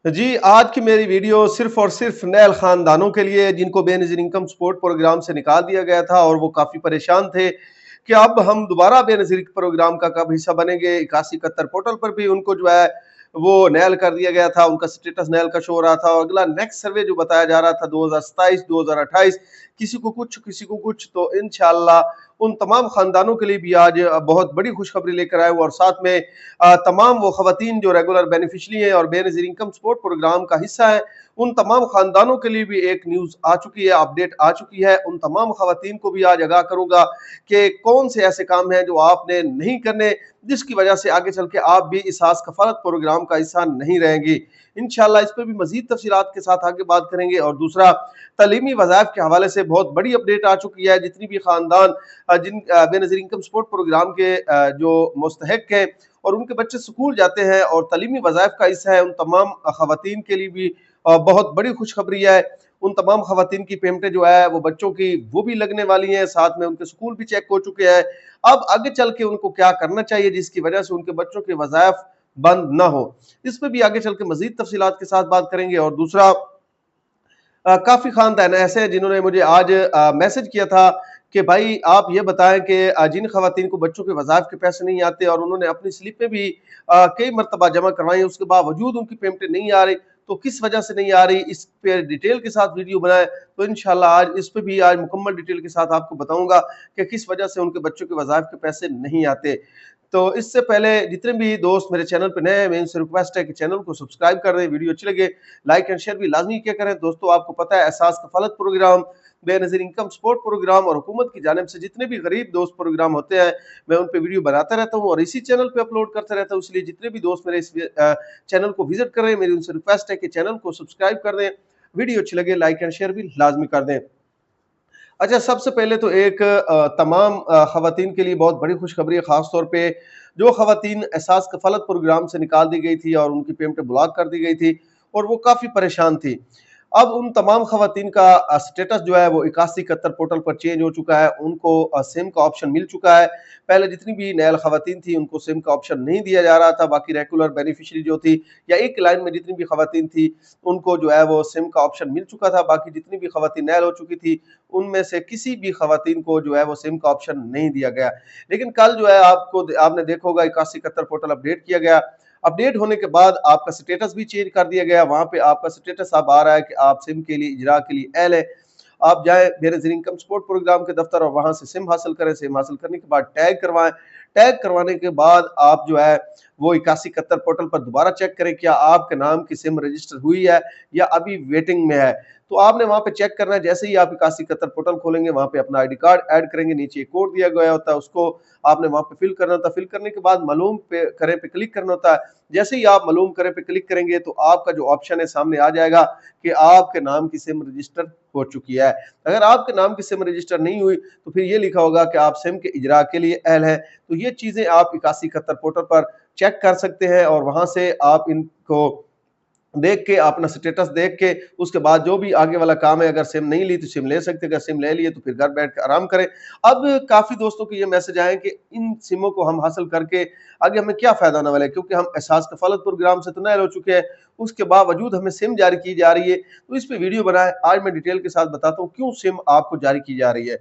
जी, आज की मेरी वीडियो सिर्फ़ और सिर्फ़ नैल ख़ानदानों के लिए जिनको बेनज़ीर इनकम सपोर्ट प्रोग्राम से निकाल दिया गया था और वो काफ़ी परेशान थे कि अब हम दोबारा बेनज़ीर प्रोग्राम का कब हिस्सा बनेंगे। 8171 पोर्टल पर भी उनको जो है वो नैल कर दिया गया था, उनका स्टेटस नैल का शो हो रहा था और अगला नेक्स्ट सर्वे जो बताया जा रहा था 2027, 2028 किसी को कुछ, किसी को कुछ। तो इंशाअल्लाह उन तमाम ख़ानदानों के लिए भी आज बहुत बड़ी खुशखबरी लेकर आए हूँ और साथ में तमाम वो ख़वातीन जो रेगुलर बेनिफिशियरी हैं और बेनज़ीर इनकम सपोर्ट प्रोग्राम का हिस्सा है, उन तमाम ख़ानदानों के लिए भी एक न्यूज़ आ चुकी है, अपडेट आ चुकी है। उन तमाम ख़वातीन को भी आज आगाह करूँगा कि कौन से ऐसे काम हैं जो आपने नहीं करने, जिसकी वजह से आगे चल के आप भी इस खास कफ़ालत प्रोग्राम का हिस्सा नहीं रहेंगी। इंशाअल्लाह इस पे भी मज़ीद तफ़सीलात के साथ आगे बात करेंगे। और दूसरा, तालीमी वज़ाइफ के हवाले से बहुत बड़ी अपडेट आ चुकी है। जितनी भी ख़ानदान जिन बेनज़ीर इनकम सपोर्ट प्रोग्राम के जो मुस्तहिक हैं और उनके बच्चे स्कूल जाते हैं और तालीमी वज़ाइफ का हिस्सा है, उन तमाम ख़वातीन के लिए भी बहुत बड़ी खुशखबरी है। उन तमाम ख़वातीन की पेमेंटें जो है वो बच्चों की वो भी लगने वाली हैं, साथ में उनके स्कूल भी चेक हो चुके हैं। अब आगे चल के उनको क्या करना चाहिए जिसकी वजह से उनके बच्चों के वज़ाइफ बंद ना हो, इस पे भी आगे चल के मज़ीद तफ़सीलात के साथ बात करेंगे। और दूसरा, काफ़ी ख़ानदान ऐसे हैं जिन्होंने मुझे आज मैसेज किया था कि भाई आप ये बताएँ कि जिन ख़वातीन को बच्चों के वज़ाइफ के पैसे नहीं आते और उन्होंने अपनी स्लिपें भी कई मर्तबा जमा करवाई, उसके बावजूद उनकी पेमेंटें नहीं आ रही, तो किस वजह से नहीं आ रही, इस पे डिटेल के साथ वीडियो बनाएँ। तो इंशाअल्लाह आज इस पे भी आज मुकम्मल डिटेल के साथ आपको बताऊँगा कि किस वजह से उनके बच्चों के वज़ाइफ के पैसे नहीं आते। तो इससे पहले जितने भी दोस्त मेरे चैनल पे नए हैं, मैं इनसे रिक्वेस्ट है कि चैनल को सब्सक्राइब कर दें, वीडियो अच्छी लगे लाइक एंड शेयर भी लाज़मी किया करें। दोस्तों, आपको पता है Ehsaas Kafaalat program, Benazir income support program और हुकूमत की जानिब से जितने भी गरीब दोस्त प्रोग्राम होते हैं, मैं उन पे वीडियो बनाता रहता हूँ और इसी चैनल पे अपलोड करता रहता हूँ। इसलिए जितने भी दोस्त मेरे इस चैनल को विज़िट कर रहे हैं, मेरी उनसे रिक्वेस्ट है कि चैनल को सब्सक्राइब कर दें, वीडियो अच्छी लगे लाइक एंड शेयर भी लाज़मी कर दें। अच्छा, सबसे पहले तो एक तमाम ख़वातीन के लिए बहुत बड़ी खुशखबरी है, ख़ास तौर पे जो ख़वातीन एहसास कफ़ालत प्रोग्राम से निकाल दी गई थी और उनकी पेमेंटें ब्लॉक कर दी गई थी और वो काफ़ी परेशान थी। अब उन तमाम ख़वातीन का स्टेटस जो है वो 8171 पोर्टल पर चेंज हो चुका है, उनको सिम का ऑप्शन मिल चुका है। पहले जितनी भी नैल ख़वातीन थी उनको सिम का ऑप्शन नहीं दिया जा रहा था, बाकी रेगुलर बेनिफिशियरी जो थी या एक लाइन में जितनी भी ख़वातीन थी, उनको जो है वो सिम का ऑप्शन मिल चुका था। बाकी जितनी भी ख़वातीन नैल हो चुकी थी, उनमें से किसी भी ख़वातीन को जो है वो सिम का ऑप्शन नहीं दिया गया। लेकिन कल जो है आपने देखा होगा 8171 पोर्टल अपडेट किया गया। अपडेट होने के बाद आपका स्टेटस भी चेंज कर दिया गया। वहाँ पे आपका स्टेटस अब आ रहा है कि आप सिम के लिए इजरा के लिए अहल है। आप जाएँ बेनज़ीर इनकम सपोर्ट प्रोग्राम के दफ्तर और वहाँ से सिम हासिल करें। सिम हासिल करने के बाद टैग करवाएँ। टैग करवाने के बाद आप जो है वो 8171 पोर्टल पर दोबारा चेक करें क्या आपके नाम की सिम रजिस्टर हुई है या अभी वेटिंग में है। तो आपने वहाँ पे चेक करना है। जैसे ही आप 8171 पोर्टल खोलेंगे, वहाँ पे अपना आईडी कार्ड ऐड करेंगे, नीचे एक कोड दिया गया होता है, उसको आपने वहाँ पे फिल करना होता है। फिल करने के बाद मालूम पे करें पे क्लिक करना होता है। जैसे ही आप मालूम करें पे क्लिक करेंगे तो आपका जो ऑप्शन है सामने आ जाएगा कि आपके नाम की सिम रजिस्टर हो चुकी है। अगर आपके नाम की सिम रजिस्टर नहीं हुई तो फिर ये लिखा होगा कि आप सिम के इजरा के लिए अहल हैं। तो ये चीज़ें आप 8171 पोर्टल पर चेक कर सकते हैं और वहाँ से आप इनको देख के अपना स्टेटस देख के उसके बाद जो भी आगे वाला काम है, अगर सिम नहीं ली तो सिम ले सकते, अगर सिम ले लिए तो फिर घर बैठ के आराम करें। अब काफ़ी दोस्तों के ये मैसेज आए कि इन सिमों को हम हासिल करके आगे हमें क्या फ़ायदा होने वाला है, क्योंकि हम एहसास कफ़ालत प्रोग्राम से तो नाअहल हो चुके हैं, उसके बावजूद हमें सिम जारी की जा रही है। तो इस पे वीडियो बनाएँ। आज मैं डिटेल के साथ बताता हूँ क्यों सिम आपको जारी की जा रही है।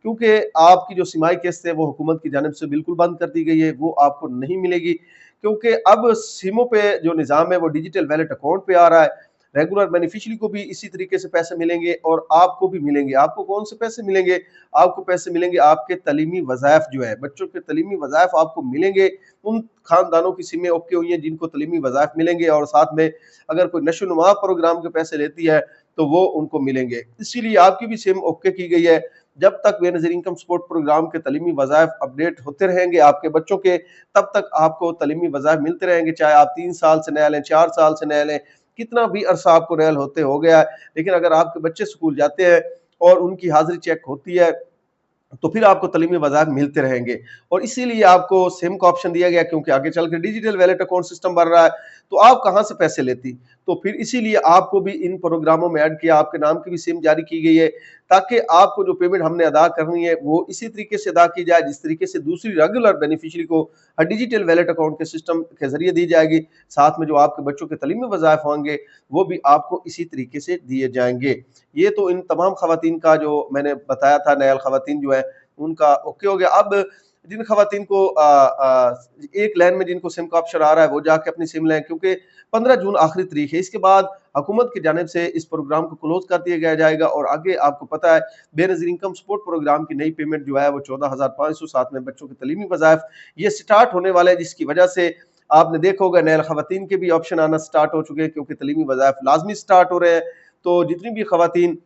क्योंकि आपकी जो सिमाही किस्त है वो हुकूमत की जानिब से बिल्कुल बंद कर दी गई है, वो आपको नहीं मिलेगी। क्योंकि अब सिमों पे जो निज़ाम है वो डिजिटल वैलेट अकाउंट पे आ रहा है। रेगुलर बेनिफिशियरी को भी इसी तरीके से पैसे मिलेंगे और आपको भी मिलेंगे। आपको कौन से पैसे मिलेंगे? आपको पैसे मिलेंगे आपके तालीमी वज़ाइफ जो है, बच्चों के तालीमी वज़ाइफ आपको मिलेंगे। उन ख़ानदानों की सिमें ओके हुई हैं जिनको तालीमी वज़ाइफ मिलेंगे और साथ में अगर कोई नशो-नुमा प्रोग्राम के पैसे लेती है तो वो उनको मिलेंगे। इसीलिए आपकी भी सिम ओके की गई है। जब तक बेनज़ीर इनकम सपोर्ट प्रोग्राम के तालीमी वज़ाइफ अपडेट होते रहेंगे आपके बच्चों के, तब तक आपको तालीमी वज़ाइफ मिलते रहेंगे, चाहे आप 3 साल से नया लें, 4 साल से नया लें, कितना भी अरसा आपको नया होते हो गया है। लेकिन अगर आपके बच्चे स्कूल जाते हैं और उनकी हाज़िरी चेक होती है, तो फिर आपको तालीमी वज़ाइफ मिलते रहेंगे और इसीलिए आपको सिम का ऑप्शन दिया गया, क्योंकि आगे चल के डिजिटल वैलेट अकाउंट सिस्टम बन रहा है, तो आप कहाँ से पैसे लेती? तो फिर इसीलिए आपको भी इन प्रोग्रामों में ऐड किया, आपके नाम की भी सिम जारी की गई है। ताकि आपको जो पेमेंट हमने अदा करनी है वो इसी तरीके से अदा की जाए जिस तरीके से दूसरी रेगुलर बेनिफिशियरी को डिजिटल वैलेट अकाउंट के सिस्टम के जरिए दी जाएगी। साथ में जो आपके बच्चों के तलीमी वज़ाइफ होंगे वो भी आपको इसी तरीके से दिए जाएंगे। ये तो इन तमाम खवातीन का जो मैंने बताया था, नयल खवातीन जो है उनका ओके हो गया। अब जिन खवातीन को एक लाइन में जिनको सिम का ऑप्शन आ रहा है वो जाके अपनी सिम लें, क्योंकि 15 जून आखिरी तारीख है। इसके बाद हुकूमत की जानिब से इस प्रोग्राम को क्लोज कर दिया जाएगा और आगे आपको पता है बेनज़ीर इनकम सपोर्ट प्रोग्राम की नई पेमेंट जो है वो 14,500 साथ में बच्चों के तलीमी वज़ाइफ ये स्टार्ट होने वाले हैं, जिसकी वजह से आपने देखा होगा नयल खवातीन के भी ऑप्शन आना स्टार्ट हो चुके हैं क्योंकि तलीमी वज़ाइफ लाजमी स्टार्ट हो रहे हैं। तो जितनी भी खवातीन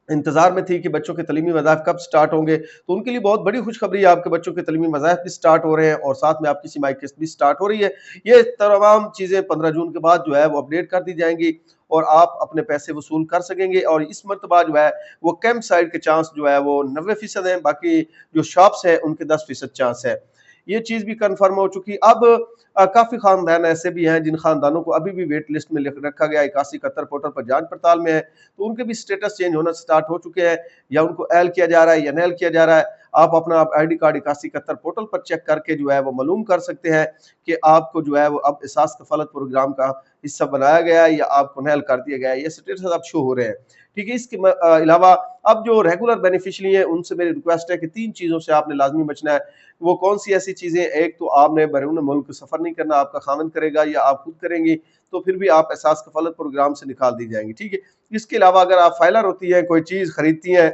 इंतजार में थी कि बच्चों के तलीमी वज़ाइफ कब स्टार्ट होंगे, तो उनके लिए बहुत बड़ी खुशखबरी है, आपके बच्चों के तलीमी वज़ाइफ भी स्टार्ट हो रहे हैं और साथ में आपकी सिमाही किस्त भी स्टार्ट हो रही है। ये तमाम चीज़ें 15 जून के बाद जो है वो अपडेट कर दी जाएंगी और आप अपने पैसे वसूल कर सकेंगे। और इस मरतबा जो है वो कैंप साइड के चांस जो है वो 90% है, बाकी जो शॉप्स है उनके 10% चांस है। ये चीज़ भी कंफर्म हो चुकी। अब काफ़ी खानदान ऐसे भी हैं जिन खानदानों को अभी भी वेट लिस्ट में रखा गया है, 8171 पोर्टल पर जांच पड़ताल में है, तो उनके भी स्टेटस चेंज होना स्टार्ट हो चुके हैं, या उनको एल किया जा रहा है या नेल किया जा रहा है। आप अपना आईडी कार्ड 8171 पोर्टल पर चेक करके जो है वो मालूम कर सकते हैं कि आपको जो है वो अब एहसास कफालत प्रोग्राम का हिस्सा बनाया गया है या आपको नेल कर दिया गया है। ये स्टेटस अब शो हो रहे हैं। ठीक है, इसके अलावा अब जो रेगुलर बेनिफिशियरी है उनसे मेरी रिक्वेस्ट है कि 3 चीज़ों से आपने लाजमी बचना है। वो कौन सी ऐसी चीज़ें, एक तो आपने बैरून मुल्क सफ़र नहीं करना, आपका खामंद करेगा या आप खुद करेंगी, तो फिर भी आप एहसास कफालत प्रोग्राम से निकाल दी जाएंगी। ठीक है, इसके अलावा अगर आप फाइलर होती हैं, कोई चीज़ खरीदती हैं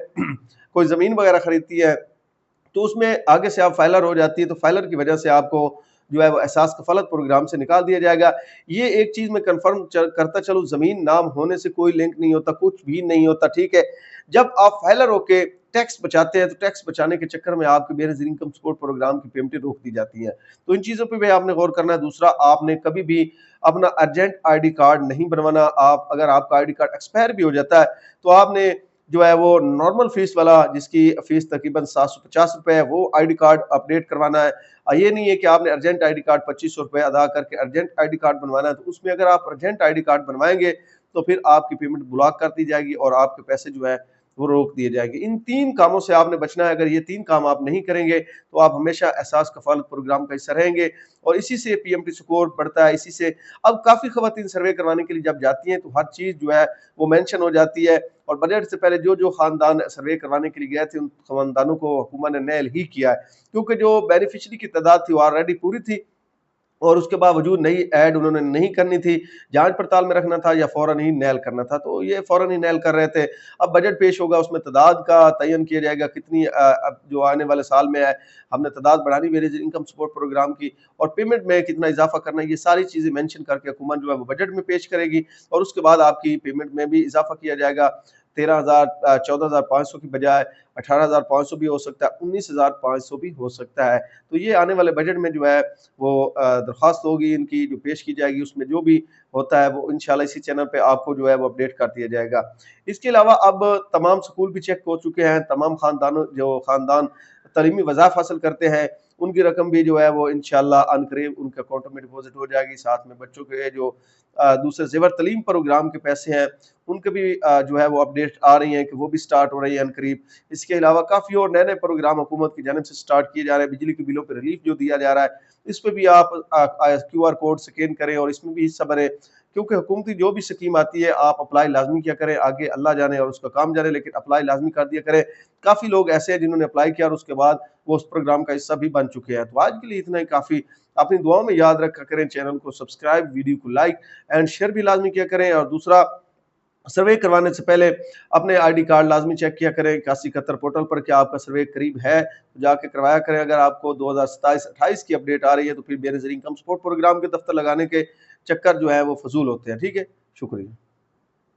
कोई ज़मीन वगैरह खरीदती है, तो उसमें आगे से आप फाइलर हो जाती है, तो फाइलर की वजह से आपको जो है वो एहसास कफालत प्रोग्राम से निकाल दिया जाएगा। ये एक चीज़ मैं कंफर्म करता चलूँ, ज़मीन नाम होने से कोई लिंक नहीं होता, कुछ भी नहीं होता। ठीक है, जब आप फाइलर होके टैक्स बचाते हैं तो टैक्स बचाने के चक्कर में आपके बेनज़ीर इनकम सपोर्ट प्रोग्राम की पेमेंटें रोक दी जाती हैं। तो इन चीज़ों पे भी आपने गौर करना है। दूसरा, आपने कभी भी अपना अर्जेंट आईडी कार्ड नहीं बनवाना। आप अगर आपका आईडी कार्ड एक्सपायर भी हो जाता है तो आपने जो है वो नॉर्मल फीस वाला, जिसकी फीस तकरीबन 750 रुपए है, वो आईडी कार्ड अपडेट करवाना है। ये नहीं है कि आपने अर्जेंट आईडी कार्ड 2500 रुपए अदा करके अर्जेंट आईडी कार्ड बनवाना है। तो उसमें अगर आप अर्जेंट आईडी कार्ड बनवाएंगे तो फिर आपकी पेमेंट ब्लॉक कर दी जाएगी और आपके पैसे जो है वो रोक दिए जाएंगे। इन 3 कामों से आपने बचना है। अगर ये 3 काम आप नहीं करेंगे तो आप हमेशा एहसास कफालत प्रोग्राम का हिस्सा रहेंगे और इसी से पीएमटी स्कोर बढ़ता है। इसी से अब काफ़ी ख़वातीन सर्वे करवाने के लिए जब जाती हैं तो हर चीज़ जो है वो मेंशन हो जाती है और बजट से पहले जो खानदान सर्वे करवाने के लिए गए थे उन खानदानों को हुकूमत ने नेल ही किया है, क्योंकि जो बेनिफिशियरी की तादाद थी वो ऑलरेडी पूरी थी और उसके बावजूद नई ऐड उन्होंने नहीं करनी थी, जांच पड़ताल में रखना था या फौरन ही नेल करना था, तो ये फौरन ही नेल कर रहे थे। अब बजट पेश होगा, उसमें तादाद का तयन किया जाएगा कितनी अब जो आने वाले साल में है हमने तादाद बढ़ानी बेनज़ीर इनकम सपोर्ट प्रोग्राम की और पेमेंट में कितना इजाफा करना है, ये सारी चीज़ें मेंशन करके हुकूमत जो है वो बजट में पेश करेगी और उसके बाद आपकी पेमेंट में भी इजाफा किया जाएगा। 13,000 14,500 की बजाय 18,500 भी हो सकता है, 19,500 भी हो सकता है। तो ये आने वाले बजट में जो है वो दरख्वास्त होगी इनकी जो पेश की जाएगी, उसमें जो भी होता है वो इंशाल्लाह इसी चैनल पे आपको जो है वो अपडेट कर दिया जाएगा। इसके अलावा अब तमाम स्कूल भी चेक हो चुके हैं, तमाम खानदान तलीमी वज़ाइफ हासिल करते हैं उनकी रकम भी जो है वो इंशाल्लाह अनकरीब उनके अकाउंट में डिपॉजिट हो जाएगी। साथ में बच्चों के जो दूसरे ज़ेवर तलीम प्रोग्राम के पैसे हैं उनके भी जो है वो अपडेट आ रही हैं कि वो भी स्टार्ट हो रही है अनकरीब। इसके अलावा काफ़ी और नए-नए प्रोग्राम हुकूमत की जानिब से स्टार्ट किए जा रहे हैं। बिजली के बिलों पे रिलीफ जो दिया जा रहा है, इस पे भी आप क्यूआर कोड स्कैन करें और इसमें भी हिस्सा बनें, क्योंकि हुकूमती जो भी स्कीम आती है आप अप्लाई लाज़मी किया करें। आगे अल्लाह जाने और उसका काम जाने, लेकिन अप्लाई लाज़मी कर दिया करें। काफ़ी लोग ऐसे हैं जिन्होंने अप्लाई किया और उसके बाद वो उस प्रोग्राम का हिस्सा भी बन चुके हैं। तो आज के लिए इतना ही काफ़ी। अपनी दुआओं में याद रखा करें, चैनल को सब्सक्राइब, वीडियो को लाइक एंड शेयर भी लाज़मी किया करें। और दूसरा, सर्वे करवाने से पहले अपने आईडी कार्ड लाजमी चेक किया करें 8171 पोर्टल पर, क्या आपका सर्वे करीब है तो जाके करवाया करें। अगर आपको 2027-28 की अपडेट आ रही है तो फिर बेनज़ीर इनकम सपोर्ट प्रोग्राम के दफ्तर लगाने के चक्कर जो है वो फजूल होते हैं। ठीक है, शुक्रिया।